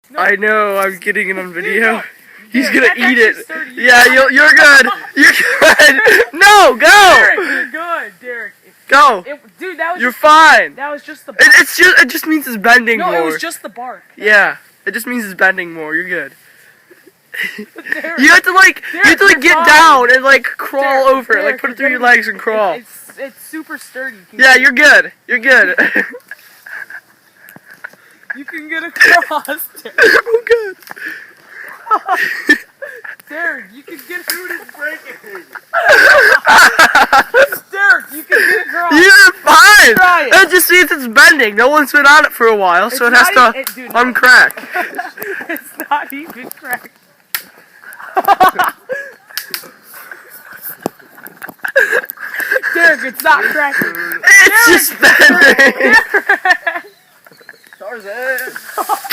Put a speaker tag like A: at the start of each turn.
A: No.
B: I know, I'm getting it on video.
A: No.
B: He's
A: Derek,
B: gonna eat
A: that's
B: it.
A: actually 30
B: Yeah, you're good. You're good. No, go.
A: Derek, you're good, Derek.
B: Go.
A: Dude, that was
B: You're
A: just,
B: fine.
A: that was just the bark.
B: It just means it's bending
A: No,
B: more.
A: it was just the bark.
B: Yeah, it just means it's bending more. You're good.
A: Derek,
B: You have to like
A: Derek,
B: get
A: you're
B: down and like crawl
A: Derek,
B: over it, like
A: Derek,
B: put it
A: you're
B: through your
A: gonna-
B: legs and crawl.
A: It's super sturdy.
B: Yeah, you're good. You're good.
A: You can get across, Derek.
B: I'm good.
A: Derek, you can get
C: Dude, it's breaking.
A: Derek, you can get across.
B: You're fine.
A: Try it.
B: It just means it's bending. No one's been on it for a while, so it
A: It's
B: has
A: not
B: to
A: dude,
B: uncrack.
A: It's not even cracked. Derek, it's not cracking.
B: It's just bending.
C: Tarzan.